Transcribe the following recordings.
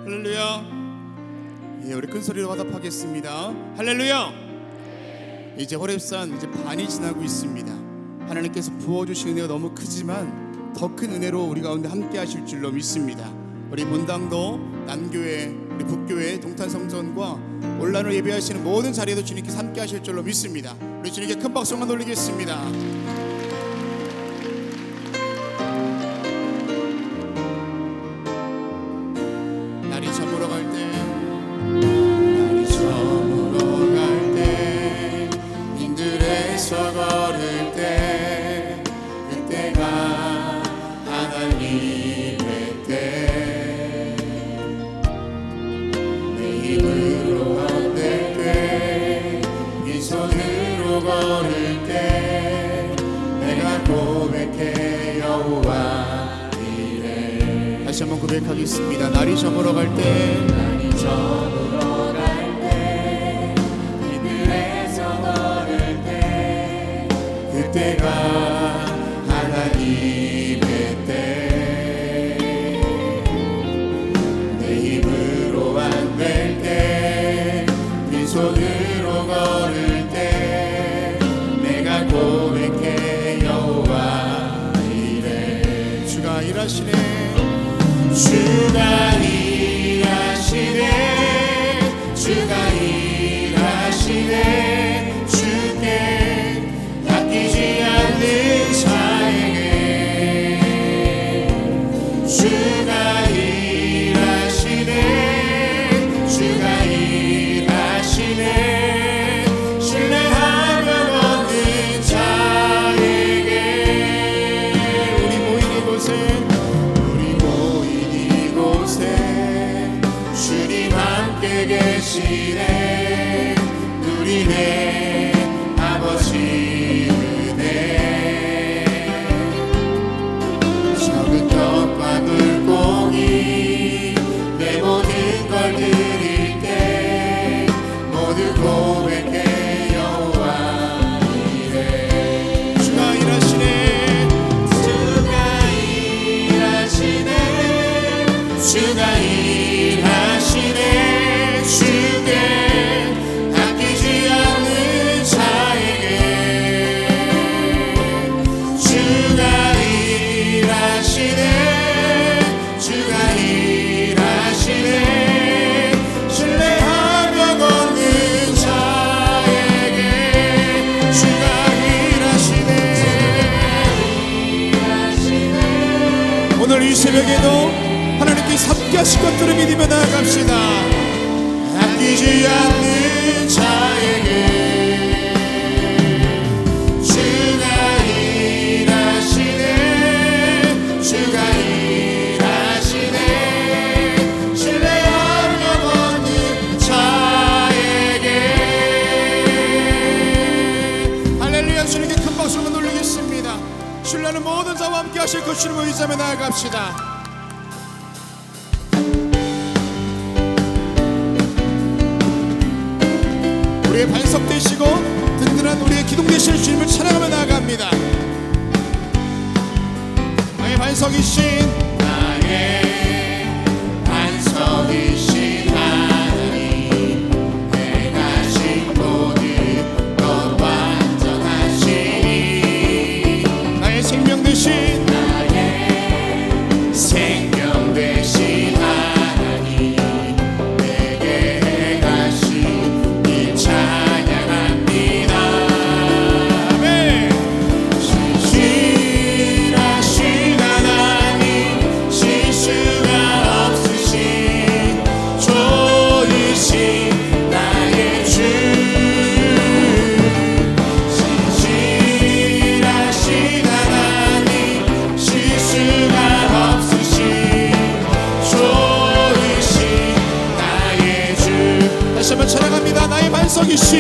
할렐루야. 예, 우리 큰 소리로 화답하겠습니다. 할렐루야. 이제 호렙산 이제 반이 지나고 있습니다. 하나님께서 부어주신 은혜가 너무 크지만 더 큰 은혜로 우리 가운데 함께 하실 줄로 믿습니다. 우리 본당도 남교회, 우리 북교회, 동탄성전과 온라인으로 예배하시는 모든 자리에도 주님께서 함께 하실 줄로 믿습니다. 우리 주님께 큰 박수만 돌리겠습니다. 날이 저물어 갈 때, 날이 저물어 갈 때, 빈들에서 걸을 때, 그때가 하나님의 때, 내 입으로 얻을 때, 빈손으로 걸을 때, 내가 고백해 여호와 다시 한번 고백하겠습니다. 날이 저물어 갈 때, 날이 저물어 갈 때, 빈들에서 걸을 때, 그때가 하나님의 때, 내 힘으로 안 될 때, 빈손으로 걸을 때, 내가 고백해 여호와 이래. 주가 일하시네. 주가 일하시네, 주가 일하시네, 주께 아끼지 않는 자에게. 주가 일하시네, 주가 일하시네, 신뢰하며 얻는 자에게. 우리 모인 이곳에 주님 함께 계시네. 누리네 아버지 은혜. 적은 떡과 물고기 내 모든 걸 드릴 때 모두 고백해 여호와 이래. 주가 일하시네, 주가 일하시네, 주가 일하시네, 주께 아끼지 않는 자에게. 주가 일하시네, 주가 일하시네, 신뢰하며 걷는 자에게. 주가 일하시네. 오늘 이 새벽에도 하나님께서 함께 하실 것들을 믿으며 나아갑시다. 아끼지 않는 자에게. 주가 일하시네, 주가 일하시네, 신뢰하며 걷는 자에게. 할렐루야. 주님께 큰 박수를 돌리겠습니다. 신뢰하는 모든 자와 함께 하실 것 주님을 의지하며 나아갑시다. 우리의 반석 되시고 든든한 우리의 기둥 되시는 주님을 찬양하며 나아갑니다. 나의 반석이신, 나의 반석이신 하나님, 내가 심고든 것 완전하시니. 나의 생명 되신, 나의 생명 되신 하나님, 내게 행하신 찬양합니다. 아멘. 신실하신 하나님, 실수가 없으신 좋으신 나의 주. 신실하신 하나님, 실수가 없으신 좋으신 나의 주. 다시 한번 찬양합니다. 나의 반석이신,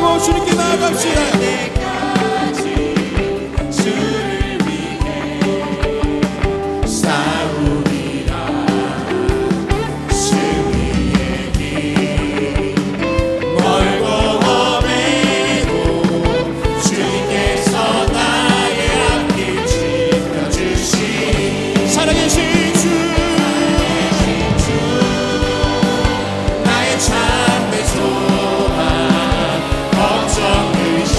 붙들고 주님께 나아갑시다. 주를 위해 싸우리라. 승리의 길 멀고 험해도 주님께서 나의 앞길 지켜주시니 살아계신 주 나의 참된 소망 걱정 의심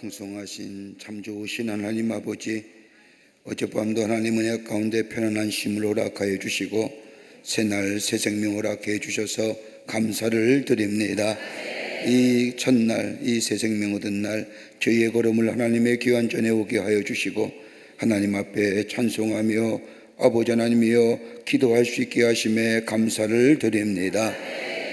풍성하신 참 좋으신 하나님 아버지, 어젯밤도 하나님 은혜 가운데 편안한 쉼을 허락하여 주시고 새날 새 생명 허락해 주셔서 감사를 드립니다. 이 첫날, 이 새 생명 얻은 날 저희의 걸음을 하나님의 귀한 전에 오게 하여 주시고 하나님 앞에 찬송하며 아버지 하나님이여 기도할 수 있게 하심에 감사를 드립니다.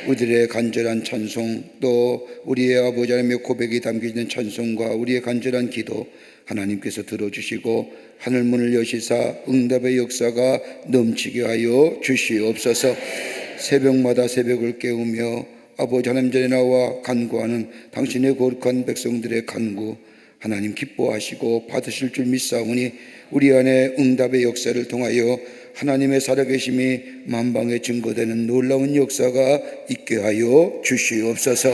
우리들의 간절한 찬송, 또 우리의 아버지 하나님의 고백이 담겨있는 찬송과 우리의 간절한 기도 하나님께서 들어주시고 하늘문을 여시사 응답의 역사가 넘치게 하여 주시옵소서. 새벽마다 새벽을 깨우며 아버지 하나님 전에 나와 간구하는 당신의 거룩한 백성들의 간구 하나님 기뻐하시고 받으실 줄 믿사오니 우리 안에 응답의 역사를 통하여 하나님의 살아계심이 만방에 증거되는 놀라운 역사가 있게 하여 주시옵소서.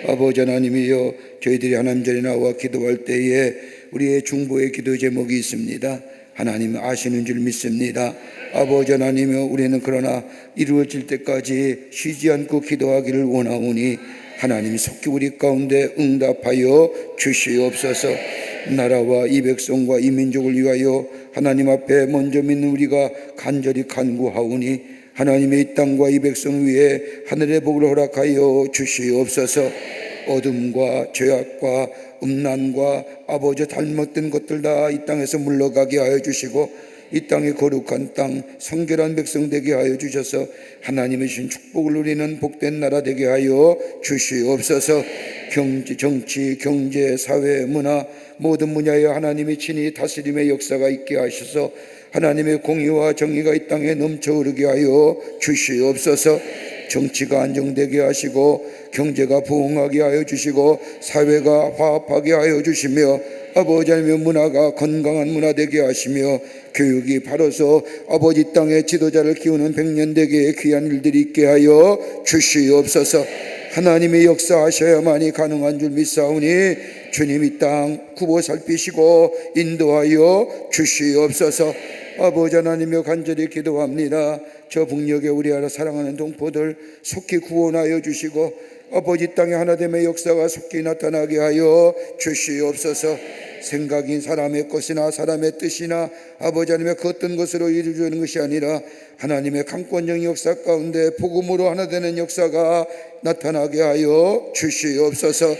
아버지 하나님이여, 저희들이 하나님 전에 나와 기도할 때에 우리의 중보의 기도 제목이 있습니다. 하나님 아시는 줄 믿습니다. 아버지 하나님이여, 우리는 그러나 이루어질 때까지 쉬지 않고 기도하기를 원하오니 하나님 속히 우리 가운데 응답하여 주시옵소서. 나라와 이 백성과 이 민족을 위하여 하나님 앞에 먼저 믿는 우리가 간절히 간구하오니 하나님의 이 땅과 이 백성 위에 하늘의 복을 허락하여 주시옵소서. 어둠과 죄악과 음란과 아버지 잘못된 것들 다 이 땅에서 물러가게 하여 주시고 이 땅의 거룩한 땅 성결한 백성 되게 하여 주셔서 하나님의 주신 축복을 누리는 복된 나라 되게 하여 주시옵소서. 정치, 경제, 사회, 문화 모든 분야에 하나님이 친히 다스림의 역사가 있게 하셔서 하나님의 공의와 정의가 이 땅에 넘쳐 흐르게 하여 주시옵소서. 정치가 안정되게 하시고 경제가 부흥하게 하여 주시고 사회가 화합하게 하여 주시며 아버지 하나님 문화가 건강한 문화 되게 하시며 교육이 바로서 아버지 땅의 지도자를 키우는 백년대계의 귀한 일들이 있게 하여 주시옵소서. 하나님의 역사하셔야만이 가능한 줄 믿사오니 주님 이 땅 굽어 살피시고 인도하여 주시옵소서. 아버지 하나님여 간절히 기도합니다. 저 북녘에 우리 하나 사랑하는 동포들 속히 구원하여 주시고 아버지 땅의 하나됨의 역사가 속히 나타나게 하여 주시옵소서. 생각인 사람의 것이나 사람의 뜻이나 아버지 하나님의 그 어떤 것으로 이루어지는 것이 아니라 하나님의 강권적 역사 가운데 복음으로 하나 되는 역사가 나타나게 하여 주시옵소서.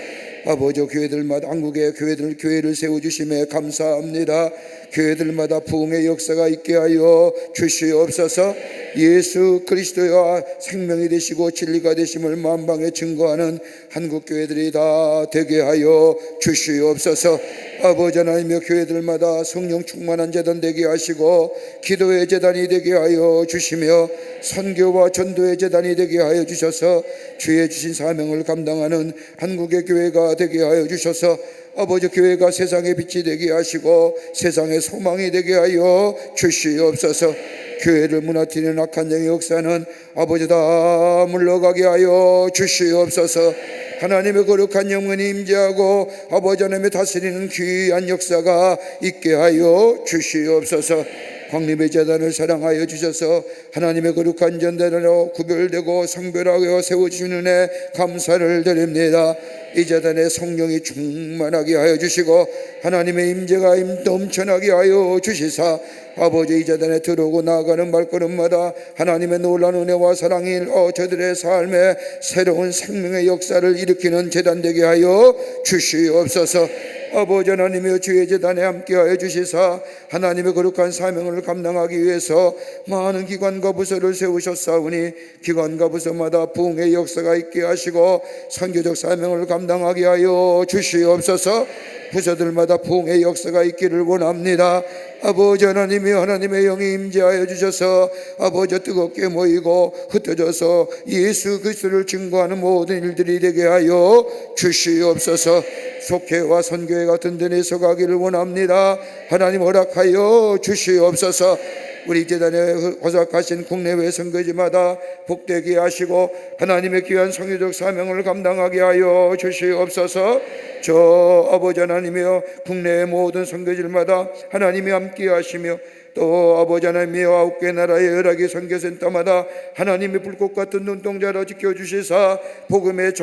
아버지 교회들마다 한국의 교회를 세워주심에 감사합니다. 교회들마다 부흥의 역사가 있게 하여 주시옵소서. 예수 그리스도와 생명이 되시고 진리가 되심을 만방에 증거하는 한국 교회들이 다 되게 하여 주시옵소서. 아버지 하나님의 교회들마다 성령 충만한 제단 되게 하시고 기도의 제단이 되게 하여 주시며 선교와 전도의 제단이 되게 하여 주셔서 주의 주신 사명을 감당하는 한국의 교회가 되게 하여 주셔서 아버지 교회가 세상의 빛이 되게 하시고 세상의 소망이 되게 하여 주시옵소서. 교회를 무너뜨리는 악한 영의 역사는 아버지 다 물러가게 하여 주시옵소서. 하나님의 거룩한 영혼이 임재하고 아버지 하나님의 다스리는 귀한 역사가 있게 하여 주시옵소서. 광림의 재단을 사랑하여 주셔서 하나님의 거룩한 전단으로 구별되고 성별하여 세워주시는 은혜 감사를 드립니다. 이 재단에 성령이 충만하게 하여 주시고 하나님의 임재가 넘쳐나게 하여 주시사 아버지 이 재단에 들어오고 나아가는 발걸음마다 하나님의 놀라운 은혜와 사랑이 저들의 삶에 새로운 생명의 역사를 일으키는 재단 되게 하여 주시옵소서. 아버지 하나님의 주의 재단에 함께하여 주시사 하나님의 거룩한 사명을 감당하기 위해서 많은 기관과 부서를 세우셨사오니 기관과 부서마다 부흥의 역사가 있게 하시고 선교적 사명을 감당하게 하여 주시옵소서. 부서들마다 부흥의 역사가 있기를 원합니다. 아버지 하나님이 하나님의 영이 임재하여 주셔서 아버지 뜨겁게 모이고 흩어져서 예수 그리스도를 증거하는 모든 일들이 되게 하여 주시옵소서. 속회와 선교회가 든든히 서가기를 원합니다. 하나님 허락하여 주시옵소서. 우리 재단에 허락하신 국내외 선교지마다 복되게 하시고 하나님의 귀한 성교적 사명을 감당하게 하여 주시옵소서. 저 아버지 하나님이여 국내의 모든 선교지마다 하나님이 함께 하시며 또 아버지 하나님이여 9개 나라의 11개 선교센터마다 하나님의 불꽃 같은 눈동자로 지켜주시사 복음에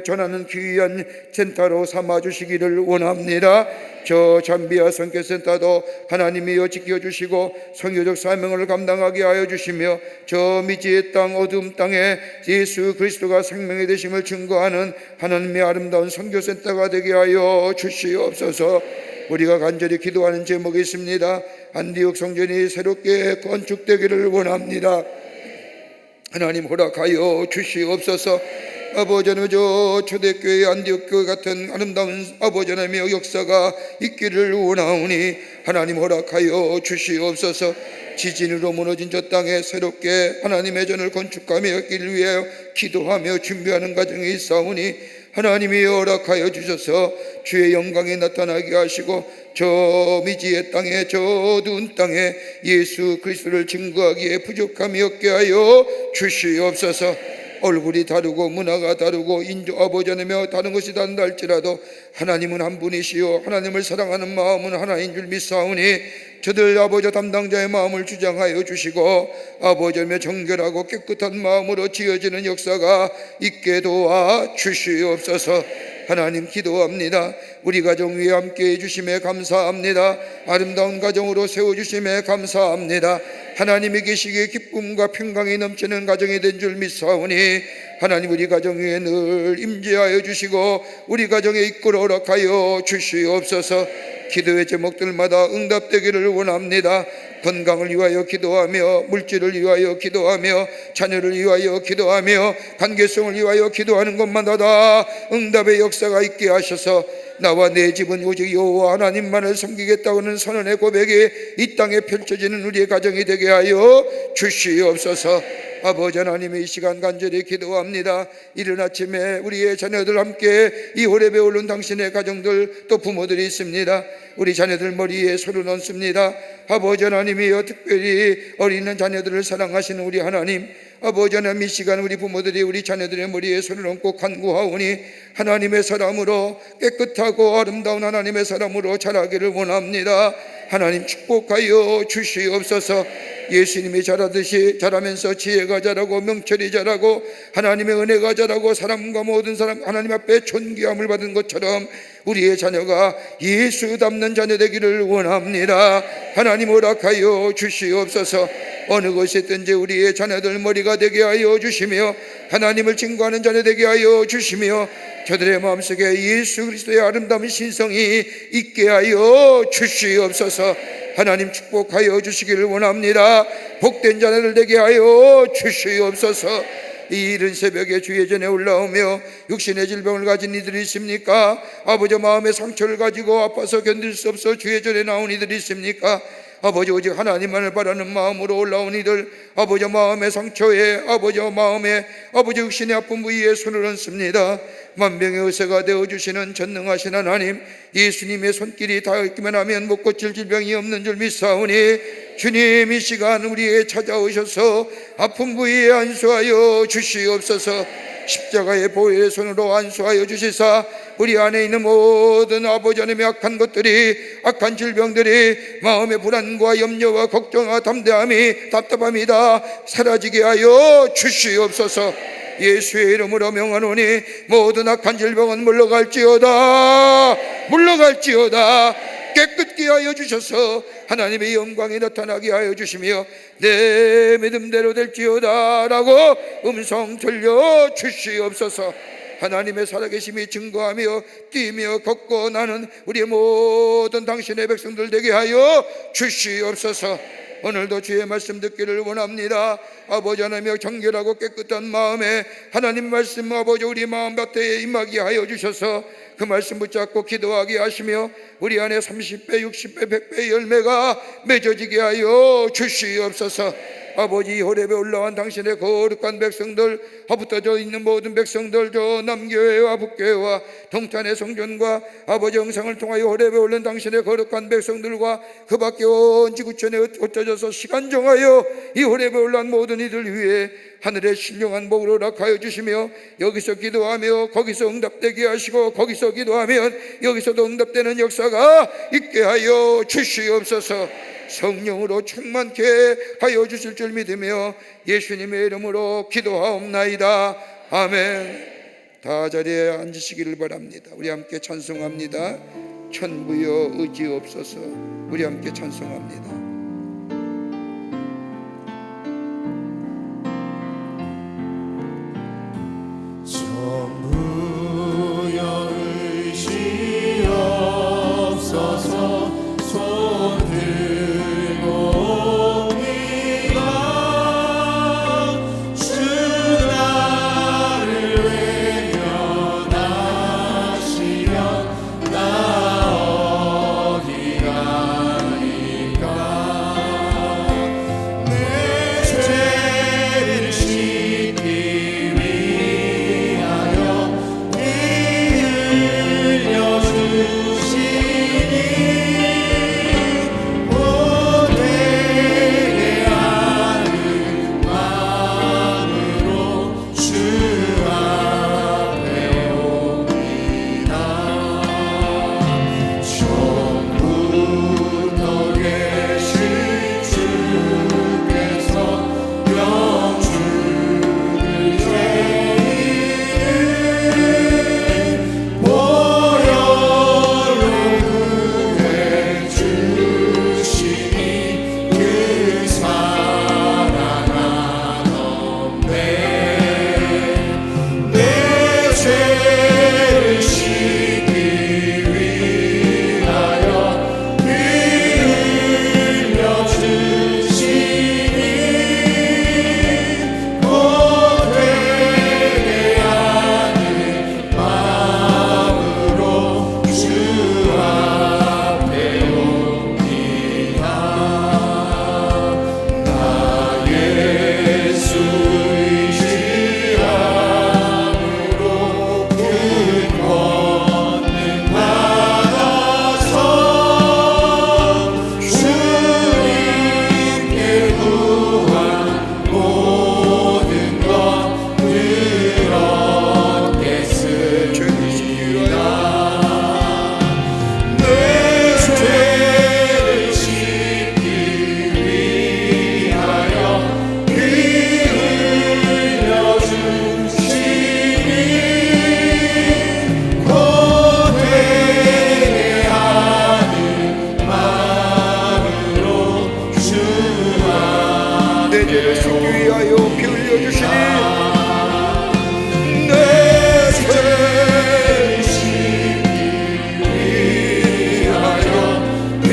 전하는 귀한 센터로 삼아주시기를 원합니다. 저 잠비아 선교센터도 하나님이여 지켜주시고 선교적 사명을 감당하게 하여 주시며 저 미지의 땅 어두움 땅에 예수 그리스도가 생명의 되심을 증거하는 하나님의 아름다운 선교센터가 되게 하여 주시옵소서. 우리가 간절히 기도하는 제목이 있습니다. 안디옥 성전이 새롭게 건축되기를 원합니다. 하나님 허락하여 주시옵소서. 아버지 하나님 저 초대교회 안디옥 교회 같은 아름다운 아버지 하나님의 역사가 있기를 원하오니 하나님 허락하여 주시옵소서. 지진으로 무너진 저 땅에 새롭게 하나님의 전을 건축하며 있기를 위하여 기도하며 준비하는 과정이 있사오니 하나님이 허락하여 주셔서 주의 영광이 나타나게 하시고 저 미지의 땅에 저 어두운 땅에 예수 그리스도를 증거하기에 부족함이 없게 하여 주시옵소서. 얼굴이 다르고 문화가 다르고 인종 아버지 하나며 다른 것이 다른다 할지라도 하나님은 한 분이시요 하나님을 사랑하는 마음은 하나인 줄 믿사오니 저들 아버지 담당자의 마음을 주장하여 주시고 아버지 하나며 정결하고 깨끗한 마음으로 지어지는 역사가 있게 도와 주시옵소서. 하나님 기도합니다. 우리 가정 위에 함께 해주심에 감사합니다. 아름다운 가정으로 세워주심에 감사합니다. 하나님이 계시기에 기쁨과 평강이 넘치는 가정이 된 줄 믿사오니 하나님 우리 가정 위에 늘 임재하여 주시고 우리 가정에 이끌어 허락하여 주시옵소서. 기도의 제목들마다 응답되기를 원합니다. 건강을 위하여 기도하며 물질을 위하여 기도하며 자녀를 위하여 기도하며 관계성을 위하여 기도하는 것마다 다 응답의 역사가 있게 하셔서 나와 내 집은 오직 여호와 하나님만을 섬기겠다고는 선언의 고백이 이 땅에 펼쳐지는 우리의 가정이 되게 하여 주시옵소서. 아버지 하나님의 이 시간 간절히 기도합니다. 이른 아침에 우리의 자녀들 함께 이 호렙에 오른 당신의 가정들 또 부모들이 있습니다. 우리 자녀들 머리에 손을 얹습니다. 아버지 하나님이여 특별히 어린 자녀들을 사랑하시는 우리 하나님 아버지 하나님 이 시간 우리 부모들이 우리 자녀들의 머리에 손을 얹고 간구하오니 하나님의 사람으로 깨끗하고 아름다운 하나님의 사람으로 자라기를 원합니다. 하나님 축복하여 주시옵소서. 예수님이 자라면서 지혜가 자라고 명철이 자라고 하나님의 은혜가 자라고 사람과 모든 사람 하나님 앞에 존귀함을 받은 것처럼 우리의 자녀가 예수 닮는 자녀 되기를 원합니다. 하나님 허락하여 주시옵소서. 어느 것이 있든지 우리의 자녀들 머리가 되게 하여 주시며 하나님을 증거하는 자녀 되게 하여 주시며 저들의 마음속에 예수 그리스도의 아름다운 신성이 있게 하여 주시옵소서. 하나님 축복하여 주시기를 원합니다. 복된 자녀들 되게 하여 주시옵소서. 이 이른 새벽에 주의 전에 올라오며 육신의 질병을 가진 이들이 있습니까? 아버지 마음의 상처를 가지고 아파서 견딜 수 없어 주의 전에 나온 이들이 있습니까? 아버지 오직 하나님만을 바라는 마음으로 올라온 이들 아버지 마음의 상처에 아버지 마음에 아버지 육신의 아픈 부위에 손을 얹습니다. 만병의 의사가 되어주시는 전능하신 하나님 예수님의 손길이 닿기만 하면 못 고칠 질병이 없는 줄 믿사오니 주님 이 시간 우리에 찾아오셔서 아픈 부위에 안수하여 주시옵소서. 십자가의 보혈의 손으로 안수하여 주시사 우리 안에 있는 모든 아버지 하나님의 악한 것들이 악한 질병들이 마음의 불안과 염려와 걱정과 담대함이 답답함이 다 사라지게 하여 주시옵소서. 예수의 이름으로 명하노니 모든 악한 질병은 물러갈지어다 깨끗게 하여 주셔서 하나님의 영광이 나타나게 하여 주시며 내 믿음대로 될지어다 라고 음성 들려 주시옵소서. 하나님의 살아계심이 증거하며 뛰며 걷고 나는 우리의 모든 당신의 백성들 되게 하여 주시옵소서. 오늘도 주의 말씀 듣기를 원합니다. 아버지 하나님의 정결하고 깨끗한 마음에 하나님 말씀 아버지 우리 마음밭에 임하게 하여 주셔서 그 말씀 붙잡고 기도하게 하시며 우리 안에 30배 60배 100배의 열매가 맺어지게 하여 주시옵소서. 아버지 호렙에 올라온 당신의 거룩한 백성들, 흩어져 있는 모든 백성들, 저 남교회와 북교회와 동탄의 성전과 아버지 영상을 통하여 호렙에 올린 당신의 거룩한 백성들과 그 밖에 온 지구촌에 흩어져서 시간 정하여 이 호렙에 올라온 모든 이들 위해 하늘의 신령한 복을 허락하여 주시며, 여기서 기도하며 거기서 응답되게 하시고 거기서 기도하면 여기서도 응답되는 역사가 있게 하여 주시옵소서. 성령으로 충만케 하여 주실 줄 믿으며 예수님의 이름으로 기도하옵나이다. 아멘. 다 자리에 앉으시기를 바랍니다. 우리 함께 찬송합니다. 천부여 의지옵소서. 우리 함께 찬송합니다. 천부여 의지옵소서. 손 들고 옵니다. 주 나를 외면하시면 나 어디 가니까. 내 죄를 씻기 위하여 피 흘려주시니 못되게 하는 마음으로 주 앞에 옵니다. 처음부터 계신 주께서 영주를 죄인을 보혈로 구해주시니 그 사랑 한없네. 내 죄를 씻기 위하여 피 흘려주시니 못되게 하는 마음으로 주 앞에 옵니다. 나 예수 의지함으로 큰 권능 받아서 주님께 구한 모든 것 들었겠습니다. 내 죄를 씻기 위하여 피 흘려주시니 못되게 하는 마음으로 주 내 죄를 씻기 위하여 피 흘려주시니 내 죄를 씻기 위하여 피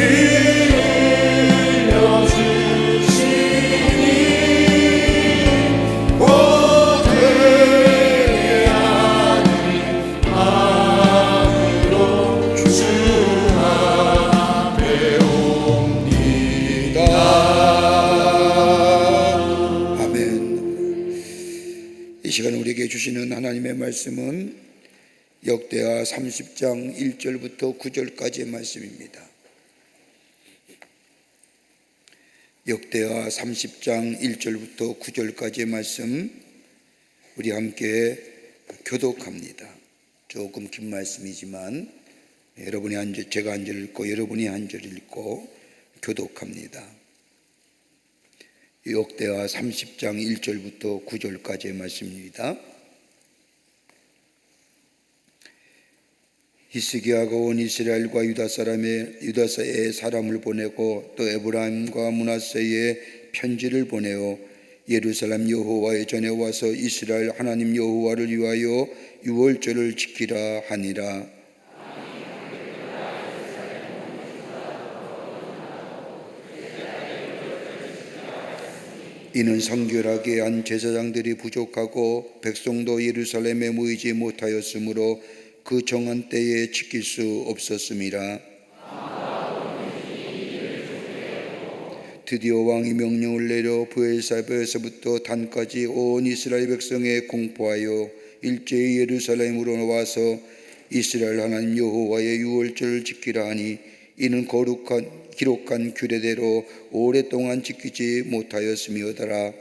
흘려주시니 못되게 하는 마음으로 주 앞에 옵니다. 아멘. 이 시간 우리에게 주시는 하나님의 말씀은 역대하 30장 1절부터 9절까지의 말씀입니다. 역대하 30장 1절부터 9절까지의 말씀 우리 함께 교독합니다. 조금 긴 말씀이지만 여러분이 제가 한 절 읽고 여러분이 한 절 읽고 교독합니다. 역대하 30장 1절부터 9절까지의 말씀입니다. 히스기야가 온 이스라엘과 유다사의 사람을 보내고 또 에브라임과 므낫세에 편지를 보내어 예루살렘 여호와의 전에 와서 이스라엘 하나님 여호와를 위하여 유월절을 지키라 하니라. 이는 성결하게 한 제사장들이 부족하고 백성도 예루살렘에 모이지 못하였으므로 그 정한 때에 지킬 수 없었음이라. 드디어 왕이 명령을 내려 브엘사바에서부터 단까지 온 이스라엘 백성에 공포하여 일제히 예루살렘으로 와서 이스라엘 하나님 여호와의 유월절을 지키라 하니 이는 기록한 규례대로 오랫동안 지키지 못하였음이더라.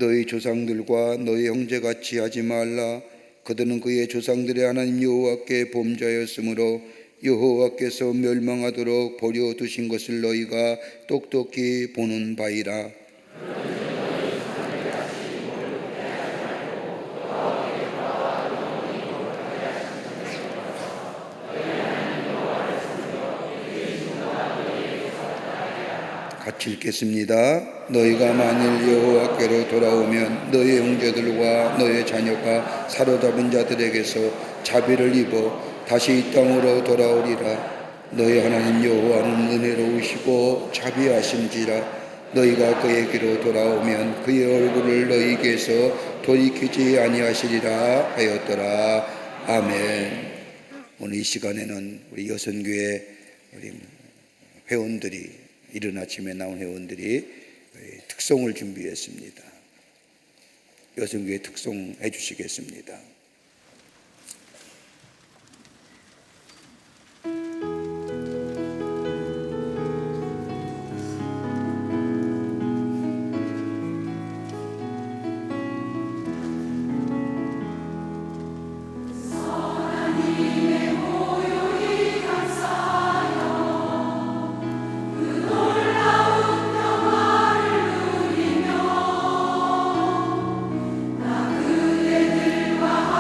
너희 조상들과 너희 형제같이 하지 말라. 그들은 그의 조상들의 하나님 여호와께 범죄하였으므로 여호와께서 멸망하도록 버려두신 것을 너희가 똑똑히 보는 바이라. 같이 읽겠습니다. 너희가 만일 여호와께로 돌아오면 너희 형제들과 너희 자녀가 사로잡은 자들에게서 자비를 입어 다시 이 땅으로 돌아오리라. 너희 하나님 여호와는 은혜로우시고 자비하심지라. 너희가 그에게로 돌아오면 그의 얼굴을 너희에게서 돌이키지 아니하시리라 하였더라. 아멘. 오늘 이 시간에는 우리 여선교회 우리 회원들이 이른 아침에 나온 회원들이 특송을 준비했습니다. 여성교회 특송 해주시겠습니다. 그대들과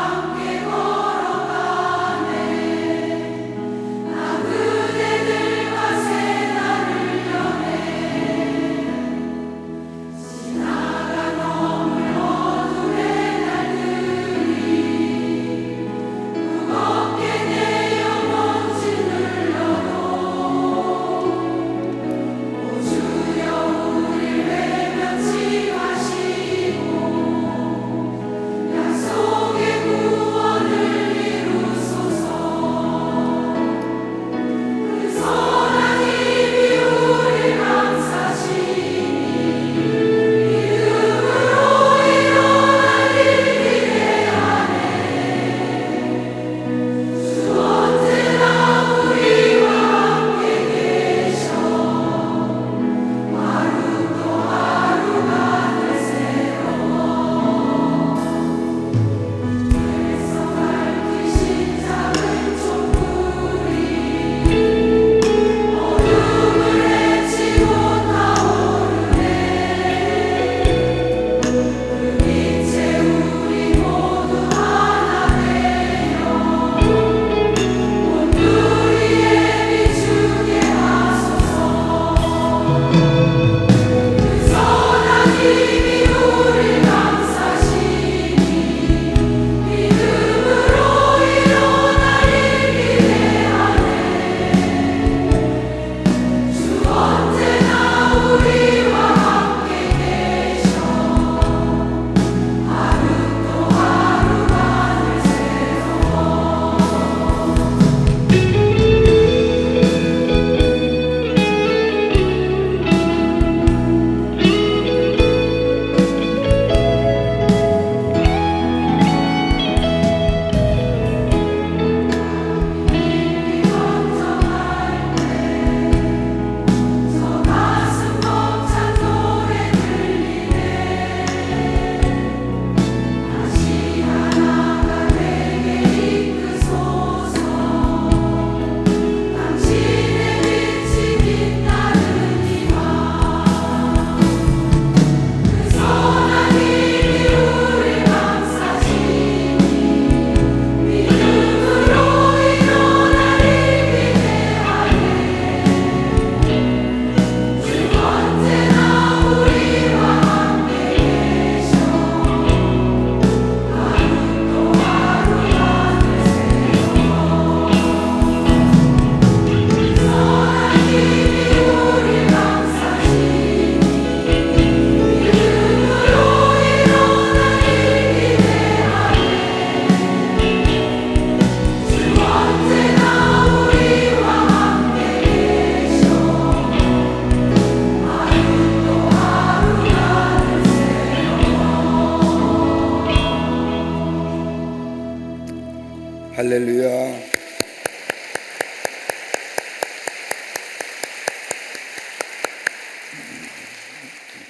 할렐루야.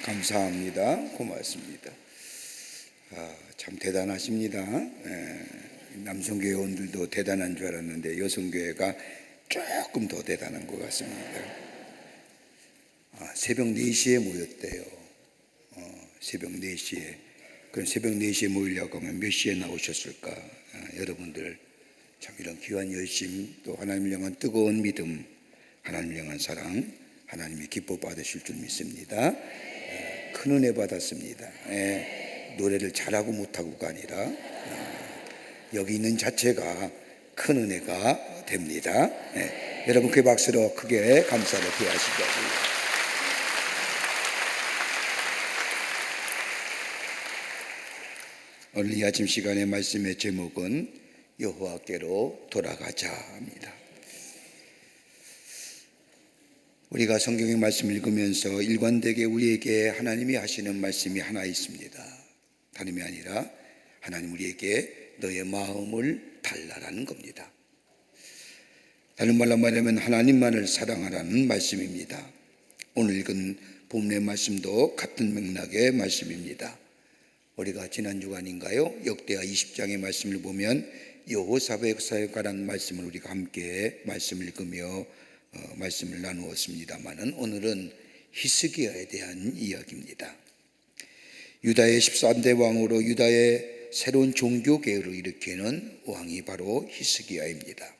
감사합니다. 고맙습니다. 참 대단하십니다. 남성교회원들도 대단한 줄 알았는데 여성교회가 조금 더 대단한 것 같습니다. 새벽 4시에 모였대요. 새벽 4시에. 그럼 새벽 4시에 모이려고 하면 몇 시에 나오셨을까? 여러분들 참 이런 귀한 열심, 또 하나님을 향한 뜨거운 믿음, 하나님을 향한 사랑, 하나님이 기뻐 받으실 줄 믿습니다. 큰 은혜 받았습니다. 노래를 잘하고 못하고가 아니라 여기 있는 자체가 큰 은혜가 됩니다. 여러분 그 박수로 크게 감사를 표하시죠. 오늘 이 아침 시간의 말씀의 제목은 여호와께로 돌아가자입니다. 우리가 성경의 말씀을 읽으면서 일관되게 우리에게 하나님이 하시는 말씀이 하나 있습니다. 다름이 아니라 하나님 우리에게 너의 마음을 달라라는 겁니다. 다른 말로 말하면 하나님만을 사랑하라는 말씀입니다. 오늘 읽은 본문의 말씀도 같은 맥락의 말씀입니다. 우리가 지난 주간인가요? 역대하 20장의 말씀을 보면 여호사밧에 관한 말씀을 우리가 함께 말씀을 읽으며 말씀을 나누었습니다마는 오늘은 히스기야에 대한 이야기입니다. 유다의 13대 왕으로 유다의 새로운 종교 개혁을 일으키는 왕이 바로 히스기야입니다.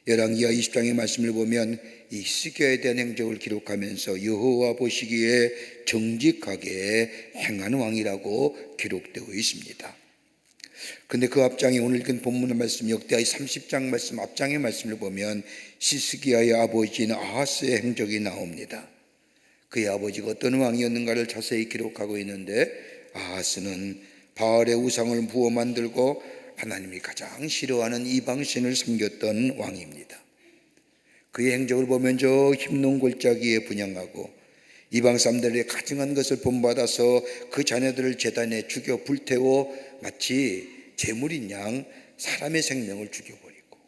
열왕기하 20장의 말씀을 보면 이 히스기야에 대한 행적을 기록하면서 여호와 보시기에 정직하게 행한 왕이라고 기록되어 있습니다. 그런데 그 앞장에 오늘 읽은 본문의 말씀 역대하 30장 말씀 앞장의 말씀을 보면 히스기야의 아버지인 아하스의 행적이 나옵니다. 그의 아버지가 어떤 왕이었는가를 자세히 기록하고 있는데 아하스는 바알의 우상을 부어 만들고 하나님이 가장 싫어하는 이방신을 섬겼던 왕입니다. 그의 행적을 보면 저 흰농 골짜기에 분향하고 이방 사람들의 가증한 것을 본받아서 그 자녀들을 제단에 죽여 불태워 마치 재물인 양 사람의 생명을 죽여버리고,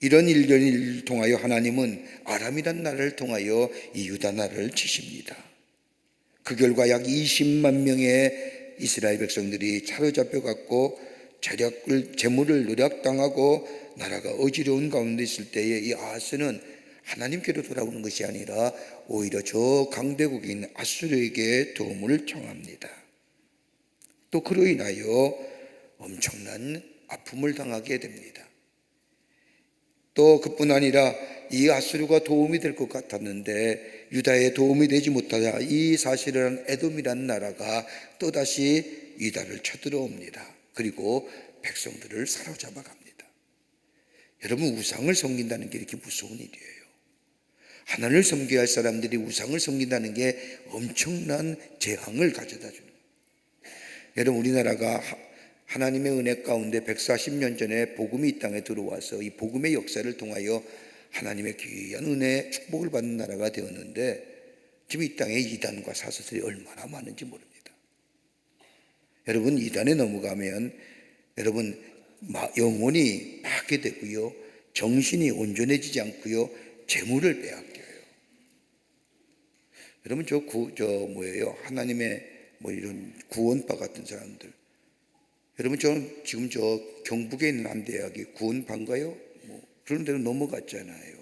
이런 일들을 통하여 하나님은 아람이란 나라를 통하여 이 유다 나라를 치십니다. 그 결과 약 20만 명의 이스라엘 백성들이 사로잡혀 갖고 재물을 누락당하고 나라가 어지러운 가운데 있을 때에 이 아하스는 하나님께로 돌아오는 것이 아니라 오히려 저 강대국인 아수르에게 도움을 청합니다. 또 그로 인하여 엄청난 아픔을 당하게 됩니다. 또 그뿐 아니라 이 아수르가 도움이 될 것 같았는데 유다에 도움이 되지 못하자 이 사실을 한 에돔이라는 나라가 또다시 유다를 쳐들어옵니다. 그리고 백성들을 사로잡아 갑니다. 여러분, 우상을 섬긴다는 게 이렇게 무서운 일이에요. 하나님을 섬겨야 할 사람들이 우상을 섬긴다는 게 엄청난 재앙을 가져다 줍니다. 여러분, 우리나라가 하나님의 은혜 가운데 140년 전에 복음이 이 땅에 들어와서 이 복음의 역사를 통하여 하나님의 귀한 은혜 축복을 받는 나라가 되었는데 지금 이 땅에 이단과 사슬이 얼마나 많은지 모릅니다. 여러분, 이단에 넘어가면 여러분 영혼이 파괴되고요, 정신이 온전해지지 않고요, 재물을 빼앗겨요. 여러분 하나님의 이런 구원파 같은 사람들, 여러분 지금 경북에 있는 한 대학이 구원파인가요? 그런 데로 넘어갔잖아요.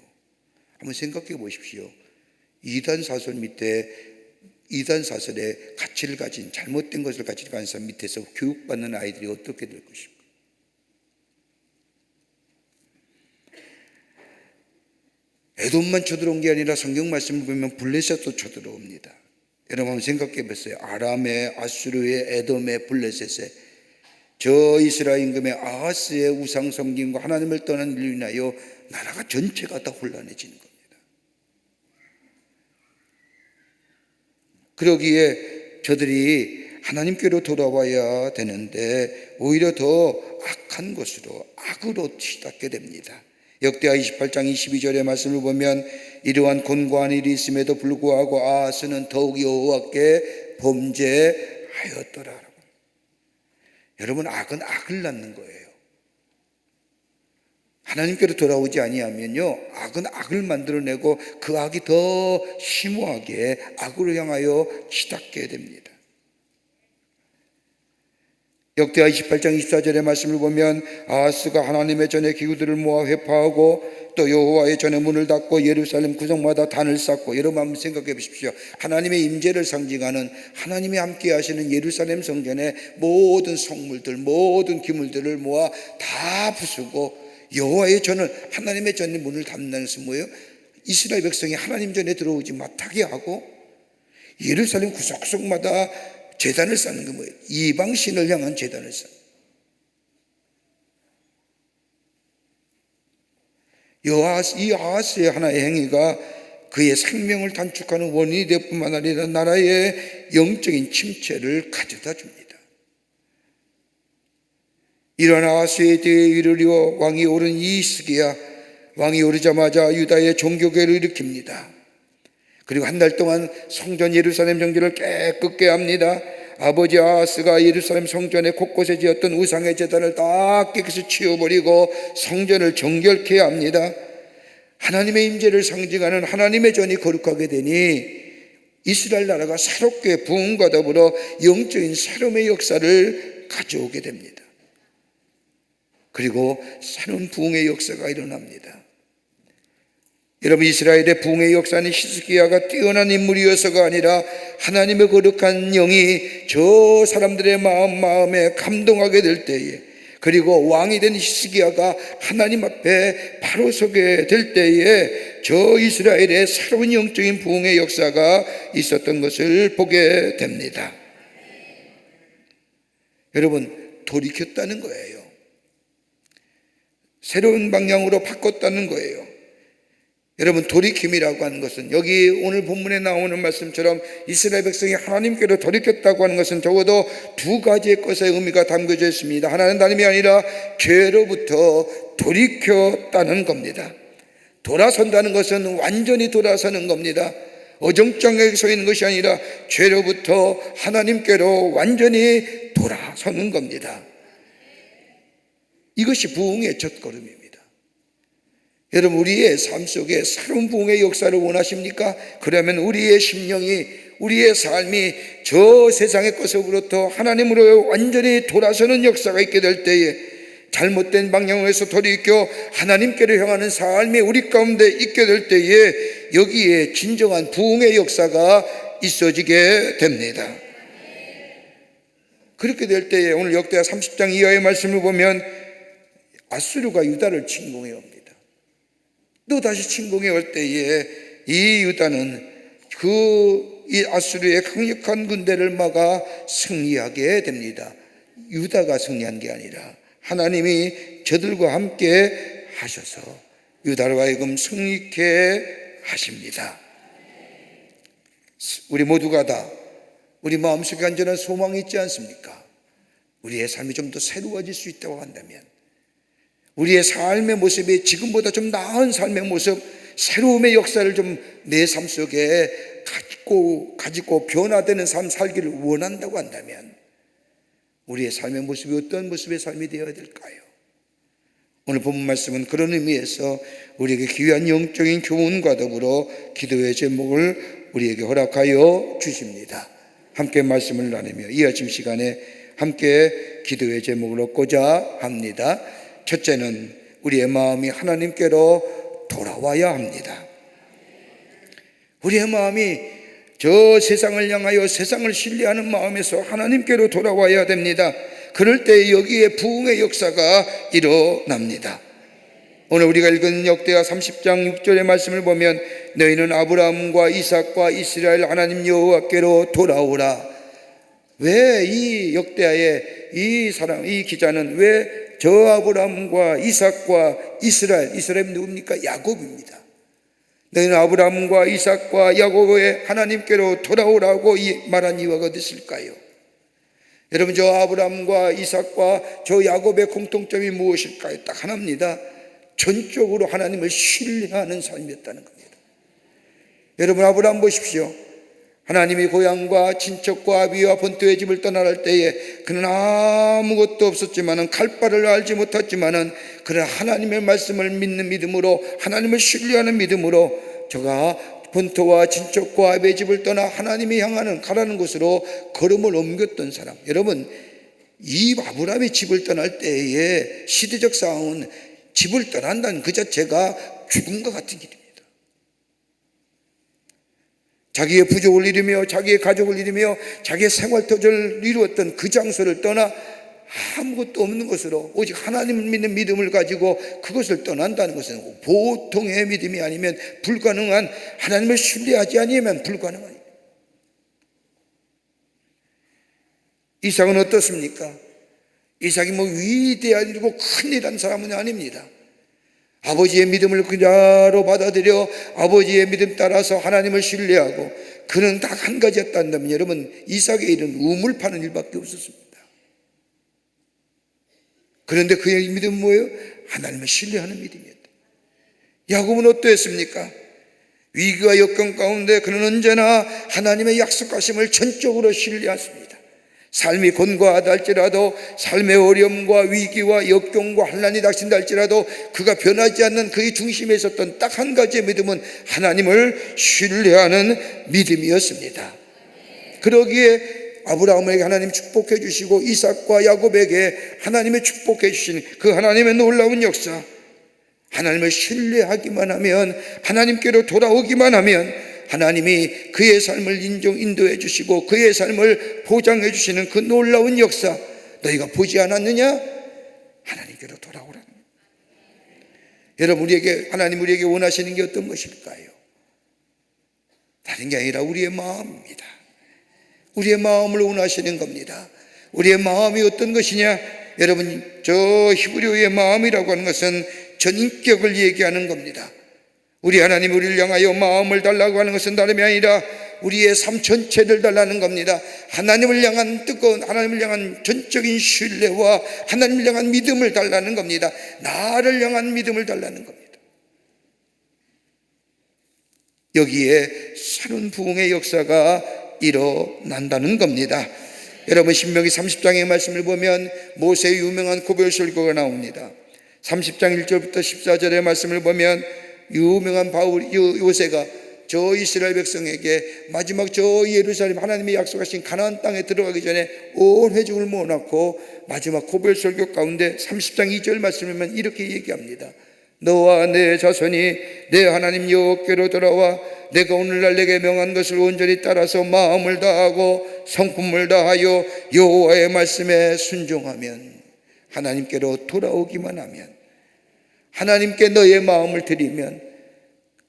한번 생각해 보십시오. 이단 사설 밑에 이단 사설의 가치를 가진, 잘못된 것을 가지고 가는 사람 밑에서 교육받는 아이들이 어떻게 될 것입니까? 에돔만 쳐들어온 게 아니라 성경 말씀을 보면 블레셋도 쳐들어옵니다. 여러분 한번 생각해 보세요. 아람의, 아수르의, 에돔의, 블레셋의, 저 이스라엘 임금의 아하스의 우상 섬김과 하나님을 떠난 일로 인하여 나라가 전체가 다 혼란해지는 겁니다. 그러기에 저들이 하나님께로 돌아와야 되는데 오히려 더 악한 것으로, 악으로 치닫게 됩니다. 역대하 28장 22절의 말씀을 보면 이러한 곤고한 일이 있음에도 불구하고 아하스는 더욱 여호와께 범죄하였더라. 여러분, 악은 악을 낳는 거예요. 하나님께로 돌아오지 아니하면요, 악은 악을 만들어내고 그 악이 더 심오하게 악으로 향하여 치닫게 됩니다. 역대하 28장 24절의 말씀을 보면 아하스가 하나님의 전에 기구들을 모아 회파하고 또 여호와의 전에 문을 닫고 예루살렘 구석마다 단을 쌓고, 여러분 한번 생각해 보십시오. 하나님의 임재를 상징하는, 하나님이 함께 하시는 예루살렘 성전의 모든 성물들, 모든 기물들을 모아 다 부수고, 여호와의 전을, 하나님의 전에 문을 닫는 것은 뭐예요? 이스라엘 백성이 하나님 전에 들어오지 못하게 하고 예루살렘 구석구석마다 제단을 쌓는 게 뭐예요? 이방신을 향한 제단을 쌓는. 이 아하스의 하나의 행위가 그의 생명을 단축하는 원인이 될 뿐만 아니라 나라의 영적인 침체를 가져다 줍니다. 이러한 아하스에 대해 이르려 왕이 오른 이스기야, 왕이 오르자마자 유다의 종교개를 일으킵니다. 그리고 한 달 동안 성전 예루살렘 정전을 깨끗게 합니다. 아버지 아하스가 예루살렘 성전의 곳곳에 지었던 우상의 제단을 다 깨끗이 치워버리고 성전을 정결케 합니다. 하나님의 임재를 상징하는 하나님의 전이 거룩하게 되니 이스라엘 나라가 새롭게 부흥과 더불어 영적인 새로움의 역사를 가져오게 됩니다. 그리고 새로운 부흥의 역사가 일어납니다. 여러분, 이스라엘의 부흥의 역사는 히스기야가 뛰어난 인물이어서가 아니라 하나님의 거룩한 영이 저 사람들의 마음에 감동하게 될 때에, 그리고 왕이 된 히스기야가 하나님 앞에 바로 서게 될 때에 저 이스라엘의 새로운 영적인 부흥의 역사가 있었던 것을 보게 됩니다. 여러분, 돌이켰다는 거예요. 새로운 방향으로 바꿨다는 거예요. 여러분, 돌이킴이라고 하는 것은, 여기 오늘 본문에 나오는 말씀처럼 이스라엘 백성이 하나님께로 돌이켰다고 하는 것은 적어도 두 가지의 것의 의미가 담겨져 있습니다. 하나는 다름이 아니라 죄로부터 돌이켰다는 겁니다. 돌아선다는 것은 완전히 돌아서는 겁니다. 어정쩡하게 서 있는 것이 아니라 죄로부터 하나님께로 완전히 돌아서는 겁니다. 이것이 부흥의 첫걸음입니다. 여러분, 우리의 삶 속에 새로운 부흥의 역사를 원하십니까? 그러면 우리의 심령이, 우리의 삶이 저 세상의 것으로부터 하나님으로 완전히 돌아서는 역사가 있게 될 때에, 잘못된 방향에서 돌이켜 하나님께로 향하는 삶이 우리 가운데 있게 될 때에 여기에 진정한 부흥의 역사가 있어지게 됩니다. 그렇게 될 때에 오늘 역대하 30장 이하의 말씀을 보면 아수르가 유다를 침공해 옵니다. 또 다시 침공해 올 때에 이 유다는 이 아수르의 강력한 군대를 막아 승리하게 됩니다. 유다가 승리한 게 아니라 하나님이 저들과 함께 하셔서 유다로 하여금 승리케 하십니다. 우리 모두가 다 우리 마음속에 안전한 소망이 있지 않습니까? 우리의 삶이 좀 더 새로워질 수 있다고 한다면, 우리의 삶의 모습이 지금보다 좀 나은 삶의 모습, 새로움의 역사를 좀 내 삶 속에 가지고 변화되는 삶 살기를 원한다고 한다면 우리의 삶의 모습이 어떤 모습의 삶이 되어야 될까요? 오늘 본문 말씀은 그런 의미에서 우리에게 귀한 영적인 교훈과 더불어 기도의 제목을 우리에게 허락하여 주십니다. 함께 말씀을 나누며 이 아침 시간에 함께 기도의 제목을 얻고자 합니다. 첫째는 우리의 마음이 하나님께로 돌아와야 합니다. 우리의 마음이 저 세상을 향하여 세상을 신뢰하는 마음에서 하나님께로 돌아와야 됩니다. 그럴 때 여기에 부흥의 역사가 일어납니다. 오늘 우리가 읽은 역대하 30장 6절의 말씀을 보면 너희는 아브라함과 이삭과 이스라엘 하나님 여호와께로 돌아오라. 왜 이 역대하의 이 기자는 왜 저 아브라함과 이삭과 이스라엘 누굽니까? 야곱입니다. 너희는 아브라함과 이삭과 야곱의 하나님께로 돌아오라고 말한 이유가 어디 있을까요? 여러분, 저 아브라함과 이삭과 저 야곱의 공통점이 무엇일까요? 딱 하나입니다. 전적으로 하나님을 신뢰하는 삶이었다는 겁니다. 여러분, 아브라함 보십시오. 하나님이 고향과 친척과 아비와 본토의 집을 떠나갈 때에 그는 아무것도 없었지만은 갈 바를 알지 못했지만은 그는 하나님의 말씀을 믿는 믿음으로, 하나님을 신뢰하는 믿음으로 저가 본토와 친척과 아비의 집을 떠나 하나님이 향하는 가라는 곳으로 걸음을 옮겼던 사람. 여러분, 이 아브라함이 집을 떠날 때에 시대적 상황은 집을 떠난다는 그 자체가 죽음과 같은 길입니다. 자기의 부족을 이루며 자기의 가족을 이루며 자기의 생활터전을 이루었던 그 장소를 떠나 아무것도 없는 것으로 오직 하나님을 믿는 믿음을 가지고 그것을 떠난다는 것은 보통의 믿음이 아니면 불가능한, 하나님을 신뢰하지 아니면 불가능한. 이삭은 어떻습니까? 이삭이 뭐 위대하고 큰일한 사람은 아닙니다. 아버지의 믿음을 그대로 받아들여 아버지의 믿음 따라서 하나님을 신뢰하고 그는 딱 한 가지였다면 여러분, 이삭의 일은 우물 파는 일밖에 없었습니다. 그런데 그의 믿음은 뭐예요? 하나님을 신뢰하는 믿음이었다. 야곱은 어떠했습니까? 위기와 역경 가운데 그는 언제나 하나님의 약속하심을 전적으로 신뢰했습니다. 삶이 곤고하다 할지라도, 삶의 어려움과 위기와 역경과 환난이 닥친다 할지라도 그가 변하지 않는 그의 중심에 있었던 딱 한 가지의 믿음은 하나님을 신뢰하는 믿음이었습니다. 그러기에 아브라함에게 하나님 축복해 주시고 이삭과 야곱에게 하나님의 축복해 주신 그 하나님의 놀라운 역사, 하나님을 신뢰하기만 하면, 하나님께로 돌아오기만 하면 하나님이 그의 삶을 인도해 주시고 그의 삶을 보장해 주시는 그 놀라운 역사, 너희가 보지 않았느냐? 하나님께로 돌아오라는 거예요. 여러분, 하나님 우리에게 원하시는 게 어떤 것일까요? 다른 게 아니라 우리의 마음입니다. 우리의 마음을 원하시는 겁니다. 우리의 마음이 어떤 것이냐? 여러분, 저 히브리어의 마음이라고 하는 것은 전인격을 얘기하는 겁니다. 우리 하나님 우리를 향하여 마음을 달라고 하는 것은 다름이 아니라 우리의 삶 전체를 달라는 겁니다. 하나님을 향한 뜨거운, 하나님을 향한 전적인 신뢰와 하나님을 향한 믿음을 달라는 겁니다. 나를 향한 믿음을 달라는 겁니다. 여기에 새로운 부흥의 역사가 일어난다는 겁니다. 여러분, 신명기 30장의 말씀을 보면 모세의 유명한 고별설교가 나옵니다. 30장 1절부터 14절의 말씀을 보면 유명한 요새가 저 이스라엘 백성에게 마지막 저 예루살렘, 하나님이 약속하신 가나안 땅에 들어가기 전에 온 회중을 모아놓고 마지막 고별설교 가운데 30장 2절 말씀을 보면 이렇게 얘기합니다. 너와 내 자손이 내 하나님 여호와께로 돌아와 내가 오늘날 내게 명한 것을 온전히 따라서 마음을 다하고 성품을 다하여 여호와의 말씀에 순종하면, 하나님께로 돌아오기만 하면, 하나님께 너의 마음을 드리면,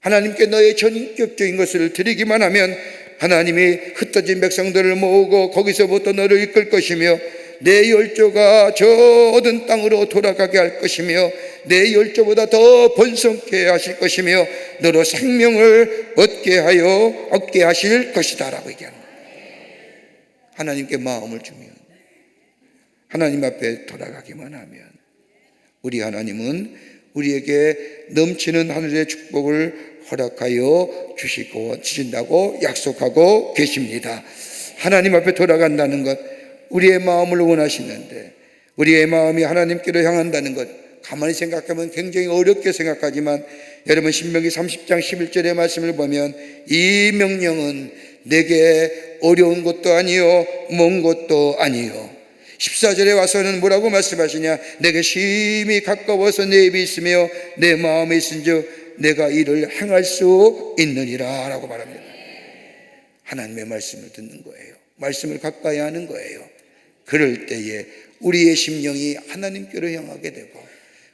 하나님께 너의 전인격적인 것을 드리기만 하면 하나님이 흩어진 백성들을 모으고 거기서부터 너를 이끌 것이며 내 열조가 저 얻은 땅으로 돌아가게 할 것이며 내 열조보다 더 번성케 하실 것이며 너로 생명을 얻게 하실 것이다 라고 얘기하는 거예요. 하나님께 마음을 주면, 하나님 앞에 돌아가기만 하면 우리 하나님은 우리에게 넘치는 하늘의 축복을 허락하여 주신다고 약속하고 계십니다. 하나님 앞에 돌아간다는 것, 우리의 마음을 원하시는데 우리의 마음이 하나님께로 향한다는 것, 가만히 생각하면 굉장히 어렵게 생각하지만 여러분, 신명기 30장 11절의 말씀을 보면 이 명령은 내게 어려운 것도 아니요 먼 것도 아니요. 14절에 와서는 뭐라고 말씀하시냐? 내게 심히 가까워서 내 입이 있으며 내 마음에 있은즉 내가 이를 행할 수 있느니라 라고 말합니다. 하나님의 말씀을 듣는 거예요. 말씀을 가까이 하는 거예요. 그럴 때에 우리의 심령이 하나님께로 향하게 되고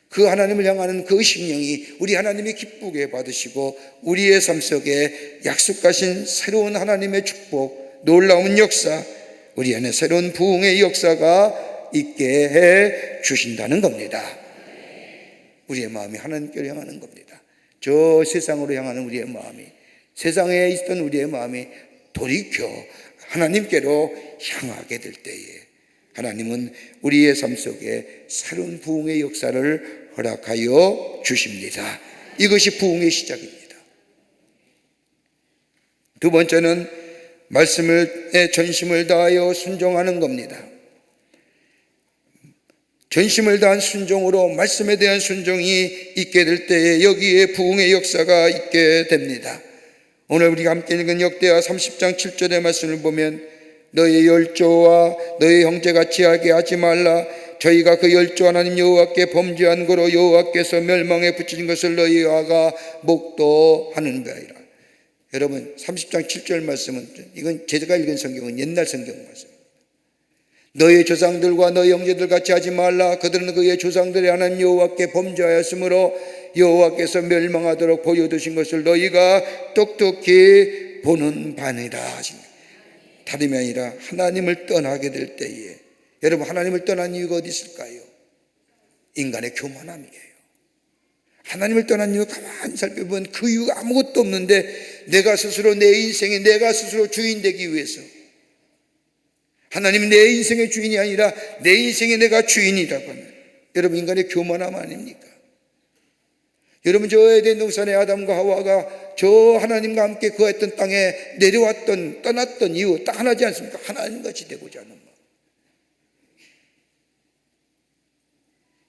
그 하나님을 향하는 그 심령이 우리 하나님이 기쁘게 받으시고 우리의 삶 속에 약속하신 새로운 하나님의 축복, 놀라운 역사, 우리 안에 새로운 부흥의 역사가 있게 해 주신다는 겁니다. 우리의 마음이 하나님께로 향하는 겁니다. 저 세상으로 향하는 우리의 마음이, 세상에 있던 우리의 마음이 돌이켜 하나님께로 향하게 될 때에 하나님은 우리의 삶 속에 새로운 부흥의 역사를 허락하여 주십니다. 이것이 부흥의 시작입니다. 두 번째는 말씀에 전심을 다하여 순종하는 겁니다. 전심을 다한 순종으로 말씀에 대한 순종이 있게 될 때에 여기에 부흥의 역사가 있게 됩니다. 오늘 우리가 함께 읽은 역대하 30장 7절의 말씀을 보면 너의 열조와 너의 형제같이 하게 하지 말라. 저희가 그 열조 하나님 여호와께 범죄한 거로 여호와께서 멸망에 붙이신 것을 너희가 목도하는 바이라. 여러분 30장 7절 말씀은 이건 제가 읽은 성경은 옛날 성경 말씀. 너의 조상들과 너의 형제들 같이 하지 말라. 그들은 그의 조상들의 하나님 여호와께 범죄하였으므로 여호와께서 멸망하도록 보여두신 것을 너희가 똑똑히 보는 바니라 하십니다. 다름이 아니라 하나님을 떠나게 될 때에, 여러분 하나님을 떠난 이유가 어디 있을까요? 인간의 교만함이에요. 하나님을 떠난 이유 가만히 살펴보면 그 이유가 아무것도 없는데 내가 스스로 내 인생에 내가 스스로 주인 되기 위해서, 하나님은 내 인생의 주인이 아니라 내 인생에 내가 주인이라고 하는, 여러분 인간의 교만함 아닙니까? 여러분 저 에덴 동산의 아담과 하와가 저 하나님과 함께 거했던 땅에 내려왔던 떠났던 이유 딱 하나지 않습니까? 하나님같이 되고자 하는 마음.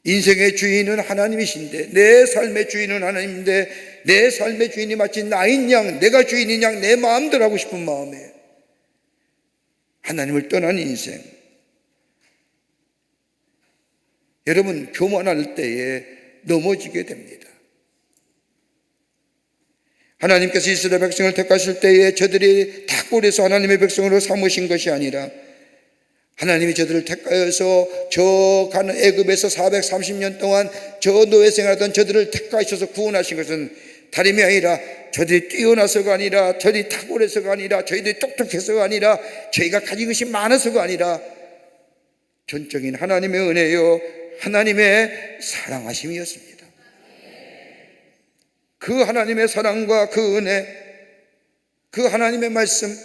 인생의 주인은 하나님이신데, 내 삶의 주인은 하나님인데 내 삶의 주인이 마치 나인 양, 내가 주인인 양 내 마음대로 하고 싶은 마음에 하나님을 떠난 인생. 여러분 교만할 때에 넘어지게 됩니다. 하나님께서 이스라엘 백성을 택하실 때에 저들이 탁월해서 하나님의 백성으로 삼으신 것이 아니라 하나님이 저들을 택하여서 저 가는 애굽에서 430년 동안 저 노예 생활하던 저들을 택하셔서 구원하신 것은 다름이 아니라 저들이 뛰어나서가 아니라 저들이 탁월해서가 아니라 저희들이 똑똑해서가 아니라 저희가 가진 것이 많아서가 아니라 전적인 하나님의 은혜요 하나님의 사랑하심이었습니다. 그 하나님의 사랑과 그 은혜, 그 하나님의 말씀,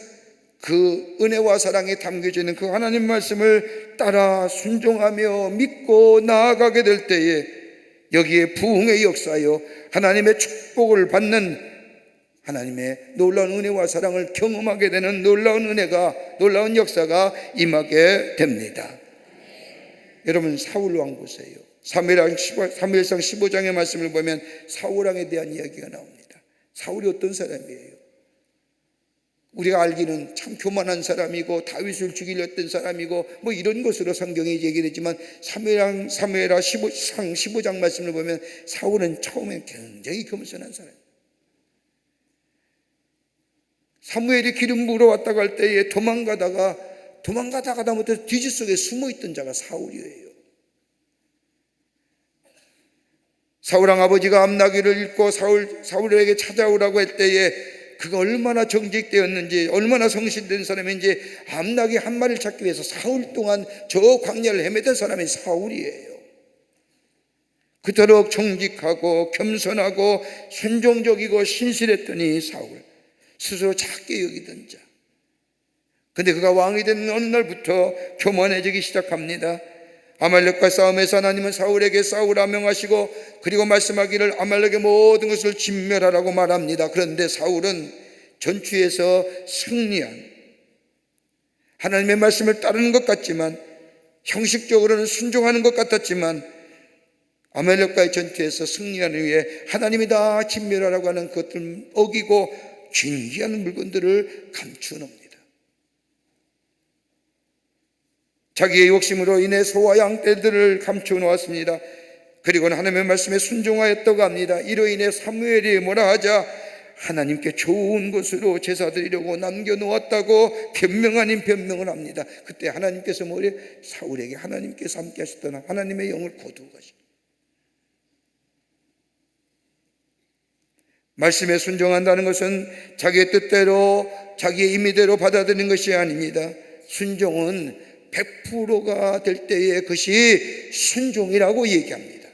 그 은혜와 사랑이 담겨져 있는 그 하나님 말씀을 따라 순종하며 믿고 나아가게 될 때에 여기에 부흥의 역사요 하나님의 축복을 받는 하나님의 놀라운 은혜와 사랑을 경험하게 되는 놀라운 은혜가, 놀라운 역사가 임하게 됩니다. 여러분 사울 왕 보세요. 사무엘상 15장의 말씀을 보면 사울 왕에 대한 이야기가 나옵니다. 사울이 어떤 사람이에요? 우리가 알기는 참 교만한 사람이고 다윗을 죽이려 했던 사람이고 뭐 이런 것으로 성경이 얘기되지만 사무엘상 15장 말씀을 보면 사울은 처음에 굉장히 겸손한 사람. 사무엘이 기름 부으러 왔다고 할 때에 도망가다가 못해 뒤지 속에 숨어있던 자가 사울이에요. 사울왕 아버지가 암나귀를 잃고 사울에게 찾아오라고 할 때에 그가 얼마나 정직되었는지, 얼마나 성실된 사람인지 암나귀 한 마리를 찾기 위해서 사흘 동안 저 광야를 헤매던 사람이 사울이에요. 그토록 정직하고 겸손하고 순종적이고 신실했더니 사울, 스스로 작게 여기던 자. 근데 그가 왕이 된 어느 날부터 교만해지기 시작합니다. 아말렉과 싸움에서 하나님은 사울에게 싸우라 명하시고 그리고 말씀하기를 아말렉의 모든 것을 진멸하라고 말합니다. 그런데 사울은 전투에서 승리한, 하나님의 말씀을 따르는 것 같지만, 형식적으로는 순종하는 것 같았지만 아말렉과의 전투에서 승리하는 후에 하나님이 다 진멸하라고 하는 것들을 어기고 진귀한 물건들을 감추어놉니다. 자기의 욕심으로 인해 소와 양떼들을 감추어 놓았습니다. 그리고는 하나님의 말씀에 순종하였다고 합니다. 이로 인해 사무엘이 뭐라 하자 하나님께 좋은 것으로 제사 드리려고 남겨놓았다고 변명 아닌 변명을 합니다. 그때 하나님께서 뭐래? 사울에게 하나님께서 함께 하셨던 하나님의 영을 거두어 가십니다. 말씀에 순종한다는 것은 자기의 뜻대로 자기의 임의대로 받아들이는 것이 아닙니다. 순종은 100%가 될 때에 그것이 순종이라고 얘기합니다.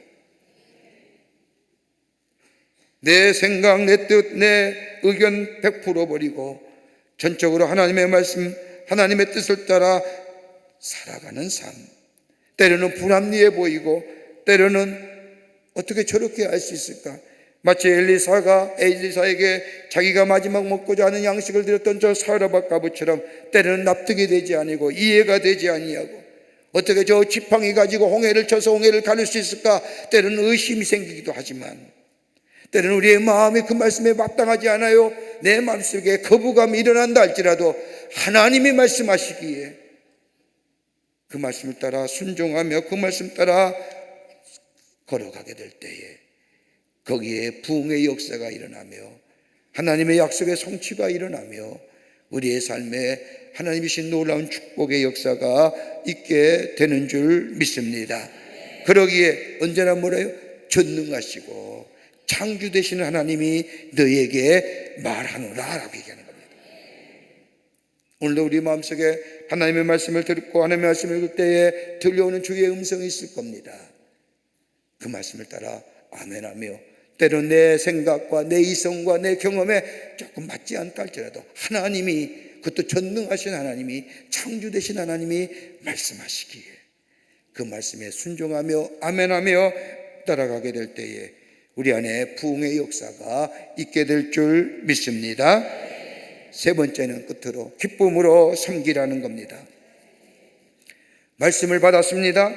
내 생각, 내 뜻, 내 의견 100% 버리고 전적으로 하나님의 말씀, 하나님의 뜻을 따라 살아가는 삶. 때로는 불합리해 보이고 때로는 어떻게 저렇게 할 수 있을까? 마치 엘리사에게 자기가 마지막 먹고자 하는 양식을 드렸던 저 사르밧 과부처럼 때로는 납득이 되지 아니고 이해가 되지 아니하고, 어떻게 저 지팡이 가지고 홍해를 쳐서 홍해를 가를 수 있을까 때로는 의심이 생기기도 하지만, 때로는 우리의 마음이 그 말씀에 마땅하지 않아요. 내 마음속에 거부감이 일어난다 할지라도 하나님이 말씀하시기에 그 말씀을 따라 순종하며 그 말씀 따라 걸어가게 될 때에 거기에 부흥의 역사가 일어나며 하나님의 약속의 성취가 일어나며 우리의 삶에 하나님이신 놀라운 축복의 역사가 있게 되는 줄 믿습니다. 그러기에 언제나 뭐래요? 전능하시고 창주 되시는 하나님이 너에게 말하노라 라고 얘기하는 겁니다. 오늘도 우리 마음속에 하나님의 말씀을 듣고 하나님의 말씀을 읽을 때에 들려오는 주의 음성이 있을 겁니다. 그 말씀을 따라 아멘하며 때론 내 생각과 내 이성과 내 경험에 조금 맞지 않다 할지라도 하나님이, 그것도 전능하신 하나님이, 창조되신 하나님이 말씀하시기에 그 말씀에 순종하며 아멘하며 따라가게 될 때에 우리 안에 부흥의 역사가 있게 될 줄 믿습니다. 세 번째는 끝으로 기쁨으로 섬기라는 겁니다. 말씀을 받았습니다.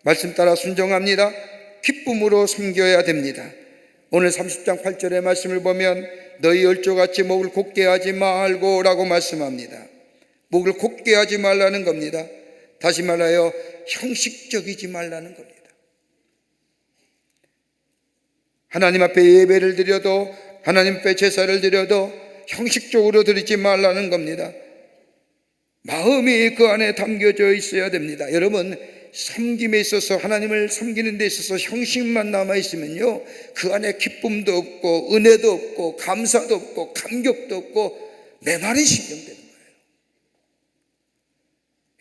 말씀 따라 순종합니다. 기쁨으로 섬겨야 됩니다. 오늘 30장 8절의 말씀을 보면 너희 열조같이 목을 곧게 하지 말고 라고 말씀합니다. 목을 곧게 하지 말라는 겁니다. 다시 말하여 형식적이지 말라는 겁니다. 하나님 앞에 예배를 드려도, 하나님 앞에 제사를 드려도 형식적으로 드리지 말라는 겁니다. 마음이 그 안에 담겨져 있어야 됩니다. 여러분, 섬김에 있어서, 하나님을 섬기는 데 있어서 형식만 남아있으면요, 그 안에 기쁨도 없고 은혜도 없고 감사도 없고 감격도 없고 메마른 심령되는 거예요.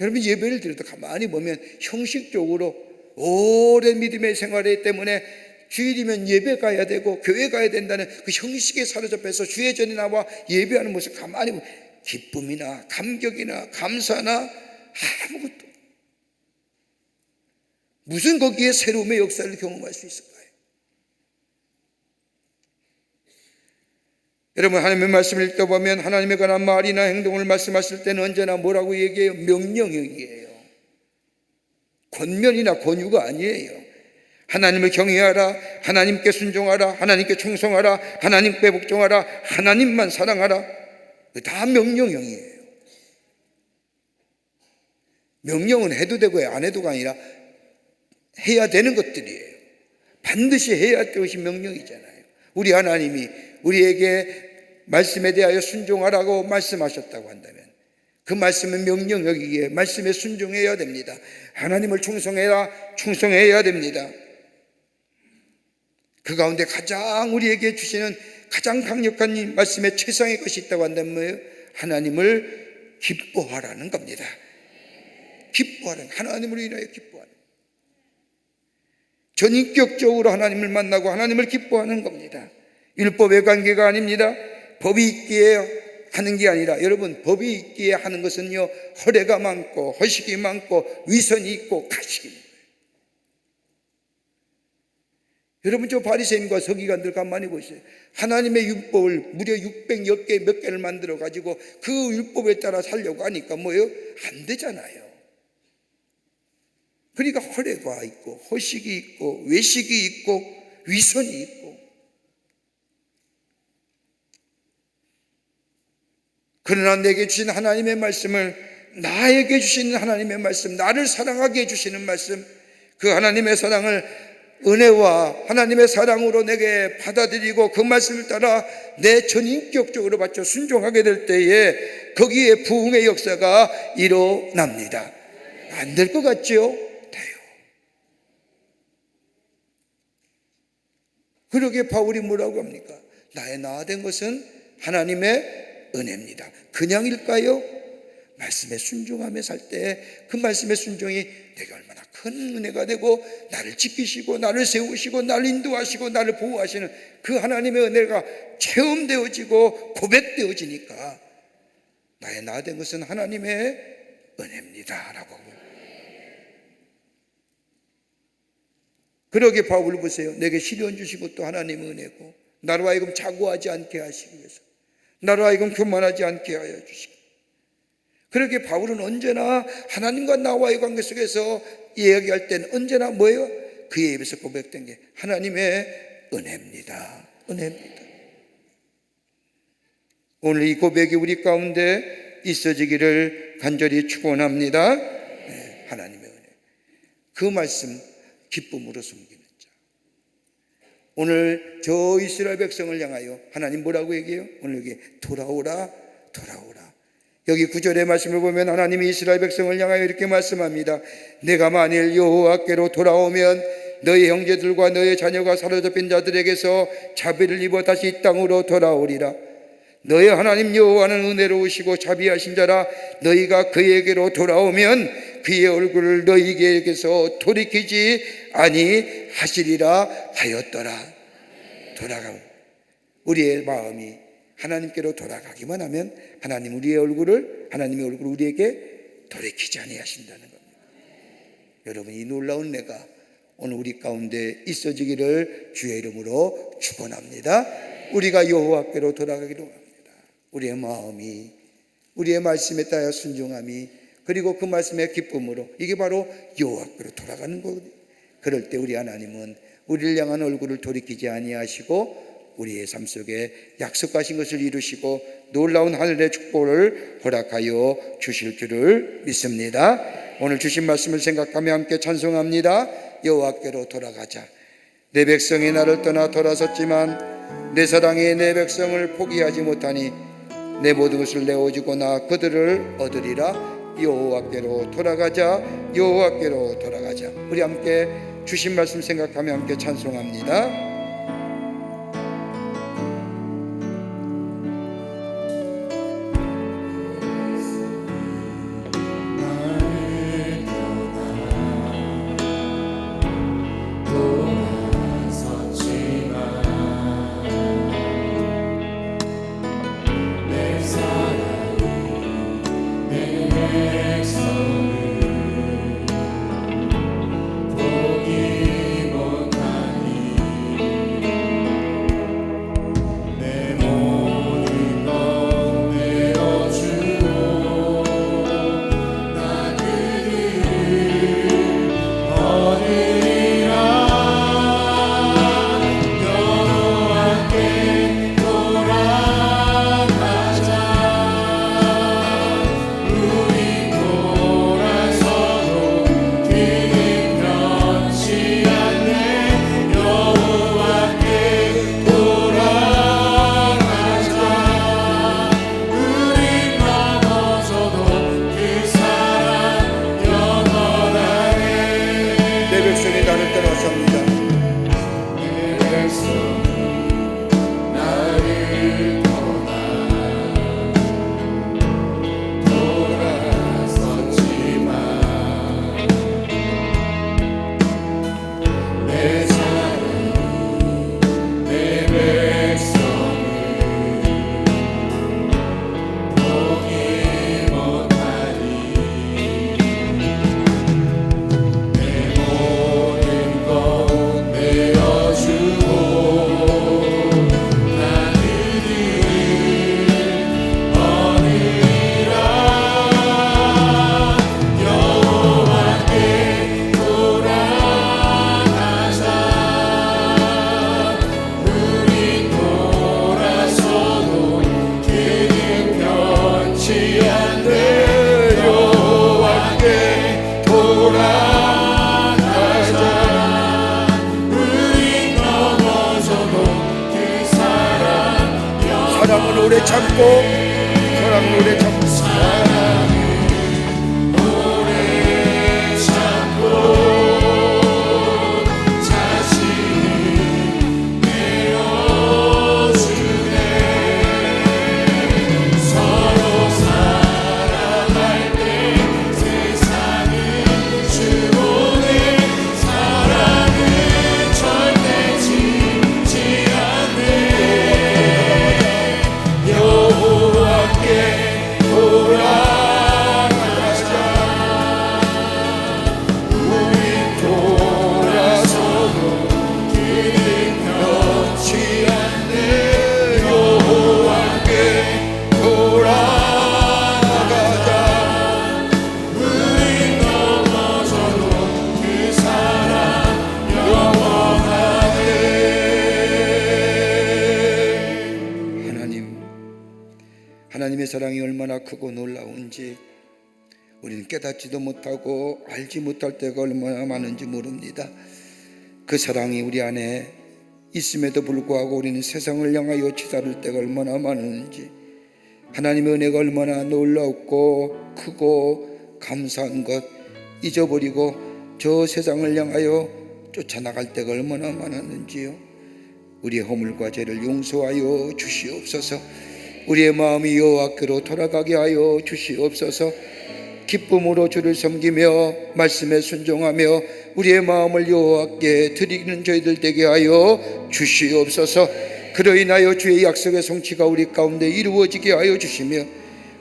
여러분, 예배를 드려도 가만히 보면 형식적으로 오랜 믿음의 생활에 때문에 주일이면 예배 가야 되고 교회 가야 된다는 그 형식에 사로잡혀서 주의 전에 나와 예배하는 모습 가만히 보면 기쁨이나 감격이나 감사나 아무것도, 무슨 거기에 새로움의 역사를 경험할 수 있을까요? 여러분, 하나님의 말씀을 읽다 보면 하나님에 관한 말이나 행동을 말씀하실 때는 언제나 뭐라고 얘기해요? 명령형이에요. 권면이나 권유가 아니에요. 하나님을 경외하라, 하나님께 순종하라, 하나님께 충성하라, 하나님께 복종하라, 하나님만 사랑하라. 다 명령형이에요. 명령은 해도 되고 안 해도가 아니라 해야 되는 것들이에요. 반드시 해야 할 것이 명령이잖아요. 우리 하나님이 우리에게 말씀에 대하여 순종하라고 말씀하셨다고 한다면 그 말씀은 명령이기에 말씀에 순종해야 됩니다. 하나님을 충성해야 됩니다. 그 가운데 가장 우리에게 주시는 가장 강력한 말씀의 최상의 것이 있다고 한다면 뭐예요? 하나님을 기뻐하라는 겁니다. 기뻐하라는, 하나님으로 인하여 기뻐하는, 전인격적으로 하나님을 만나고 하나님을 기뻐하는 겁니다. 율법의 관계가 아닙니다. 법이 있기에 하는 게 아니라, 여러분, 법이 있기에 하는 것은요, 허례가 많고 허식이 많고 위선이 있고 가식이 있는 거예요. 여러분, 저 바리새인과 서기관들 가만히 보세요. 하나님의 율법을 무려 610개 몇 개를 만들어 가지고 그 율법에 따라 살려고 하니까 뭐예요? 안 되잖아요. 그러니까 허례가 있고 허식이 있고 외식이 있고 위선이 있고. 그러나 내게 주신 하나님의 말씀을, 나에게 주시는 하나님의 말씀, 나를 사랑하게 해주시는 말씀, 그 하나님의 사랑을 은혜와 하나님의 사랑으로 내게 받아들이고 그 말씀을 따라 내 전인격적으로 바쳐 순종하게 될 때에 거기에 부흥의 역사가 일어납니다. 안 될 것 같죠? 돼요. 그러게 바울이 뭐라고 합니까? 나의 나된 것은 하나님의 은혜입니다. 그냥일까요? 말씀에 순종하며 살 때 그 말씀의 순종이 내게 얼마나 큰 은혜가 되고 나를 지키시고 나를 세우시고 나를 인도하시고 나를 보호하시는 그 하나님의 은혜가 체험되어지고 고백되어지니까 나의 나 된 것은 하나님의 은혜입니다 라고. 그러게 바울을 보세요. 내게 시련 주시고 또 하나님 은혜고 나로 하여금 자고하지 않게 하시기 위해서, 나로 하여금 교만하지 않게 하여 주시고. 그렇게 바울은 언제나 하나님과 나와의 관계 속에서 이야기할 때는 언제나 뭐예요? 그의 입에서 고백된 게 하나님의 은혜입니다. 은혜입니다. 오늘 이 고백이 우리 가운데 있어지기를 간절히 축원합니다. 네, 하나님의 은혜. 그 말씀 기쁨으로 숨기는 자. 오늘 저 이스라엘 백성을 향하여 하나님 뭐라고 얘기해요? 오늘 여기 돌아오라, 돌아오라. 여기 9절의 말씀을 보면 하나님이 이스라엘 백성을 향하여 이렇게 말씀합니다. 내가 만일 여호와께로 돌아오면 너희 형제들과 너희 자녀가 사로잡힌 자들에게서 자비를 입어 다시 이 땅으로 돌아오리라. 너희 하나님 여호와는 은혜로우시고 자비하신 자라. 너희가 그에게로 돌아오면 그의 얼굴을 너희에게서 돌이키지 아니하시리라 하였더라. 돌아가면 우리의 마음이 하나님께로 돌아가기만 하면 하나님의 얼굴을 우리에게 돌이키지 아니하신다는 겁니다. 여러분, 이 놀라운 은혜가 오늘 우리 가운데 있어지기를 주의 이름으로 축원합니다. 우리가 여호와께로 돌아가기로 합니다. 우리의 마음이, 우리의 말씀에 따라 순종함이, 그리고 그 말씀의 기쁨으로, 이게 바로 여호와께로 돌아가는 거거든요. 그럴 때 우리 하나님은 우리를 향한 얼굴을 돌이키지 아니하시고 우리의 삶 속에 약속하신 것을 이루시고 놀라운 하늘의 축복을 허락하여 주실 줄을 믿습니다. 오늘 주신 말씀을 생각하며 함께 찬송합니다. 여호와께로 돌아가자. 내 백성이 나를 떠나 돌아섰지만 내 사랑이 내 백성을 포기하지 못하니 내 모든 것을 내어주고 나 그들을 얻으리라. 여호와께로 돌아가자. 여호와께로 돌아가자. 우리 함께 주신 말씀 생각하며 함께 찬송합니다. 사랑은 오래 참고, 사랑은 오래 참고, 사랑은 오래 참고 자신이 내어주네. 서로 사랑할 때 세상은 주보내. 사랑은 절대 지지 않네. 여호와께 사랑이 얼마나 크고 놀라운지 우리는 깨닫지도 못하고 알지 못할 때가 얼마나 많은지 모릅니다. 그 사랑이 우리 안에 있음에도 불구하고 우리는 세상을 향하여 치달을 때가 얼마나 많은지, 하나님의 은혜가 얼마나 놀랍고 크고 감사한 것 잊어버리고 저 세상을 향하여 쫓아나갈 때가 얼마나 많았는지요. 우리의 허물과 죄를 용서하여 주시옵소서. 우리의 마음이 여호와께로 돌아가게 하여 주시옵소서. 기쁨으로 주를 섬기며 말씀에 순종하며 우리의 마음을 여호와께 드리는 저희들 되게 하여 주시옵소서. 그로 인하여 주의 약속의 성취가 우리 가운데 이루어지게 하여 주시며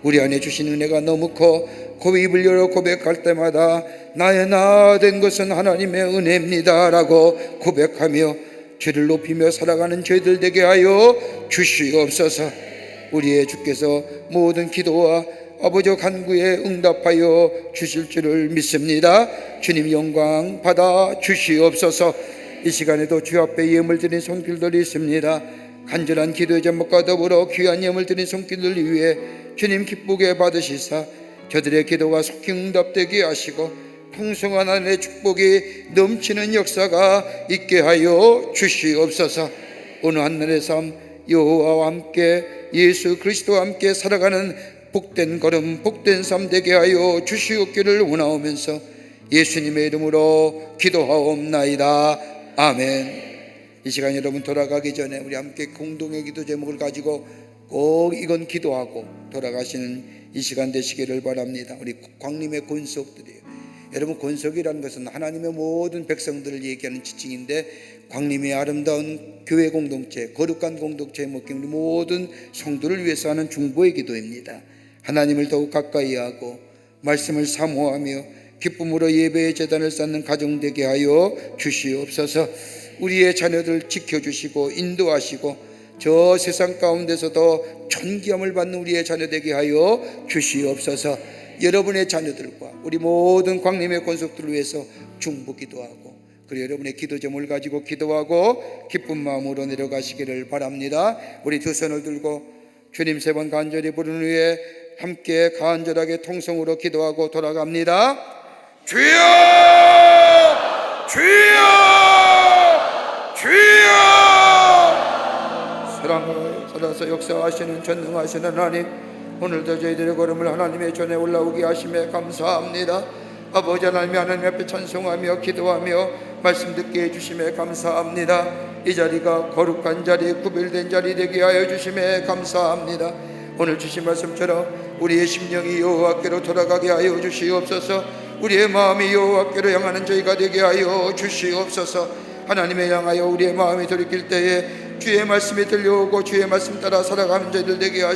우리 안에 주신 은혜가 너무 커 고입을 열어 고백할 때마다 나의 나 된 것은 하나님의 은혜입니다 라고 고백하며 주를 높이며 살아가는 저희들 되게 하여 주시옵소서. 우리의 주께서 모든 기도와 아버지 간구에 응답하여 주실 줄을 믿습니다. 주님 영광 받아 주시옵소서. 이 시간에도 주 앞에 예물 드린 손길들이 있습니다. 간절한 기도의 제목과 더불어 귀한 예물 드린 손길들 위해 주님 기쁘게 받으시사 저들의 기도가 속히 응답되게 하시고 풍성한 하늘의 축복이 넘치는 역사가 있게 하여 주시옵소서. 오늘 한날의 삶 여호와와 함께 예수 그리스도와 함께 살아가는 복된 걸음 복된 삶 되게 하여 주시옵기를 원하오면서 예수님의 이름으로 기도하옵나이다. 아멘. 이 시간 여러분 돌아가기 전에 우리 함께 공동의 기도 제목을 가지고 꼭 이건 기도하고 돌아가시는 이 시간 되시기를 바랍니다. 우리 광림의 권속들이에요. 여러분, 권속이라는 것은 하나님의 모든 백성들을 얘기하는 지칭인데 광림의 아름다운 교회 공동체, 거룩한 공동체에 묶인 우리 모든 성도를 위해서 하는 중보의 기도입니다. 하나님을 더욱 가까이 하고 말씀을 사모하며 기쁨으로 예배의 제단을 쌓는 가정 되게 하여 주시옵소서. 우리의 자녀들 지켜주시고 인도하시고 저 세상 가운데서도 존귀함을 받는 우리의 자녀 되게 하여 주시옵소서. 여러분의 자녀들과 우리 모든 광림의 권속들을 위해서 중보 기도하고 그리고 여러분의 기도 제목을 가지고 기도하고 기쁜 마음으로 내려가시기를 바랍니다. 우리 두 손을 들고 주님 세 번 간절히 부르는 후에 함께 간절하게 통성으로 기도하고 돌아갑니다. 주여! 주여! 주여! 사랑을 살아서 역사하시는 전능하시는 하나님, 오늘도 저희들의 걸음을 하나님의 전에 올라오게 하심에 감사합니다. 아버지 하나님 앞에 찬송하며 기도하며 말씀 듣게 해주심에 감사합니다. 이 자리가 거룩한 자리, 구별된 자리 되게 하여 주심에 감사합니다. 오늘 주신 말씀처럼 우리의 심령이 여호와께로 돌아가게 하여 주시옵소서. 우리의 마음이 여호와께로 향하는 저희가 되게 하여 주시옵소서. 하나님을 향하여 우리의 마음이 돌이킬 때에 주의 말씀이 들려오고 주의 말씀 따라 살아가는 저희들 되게 하시옵소서.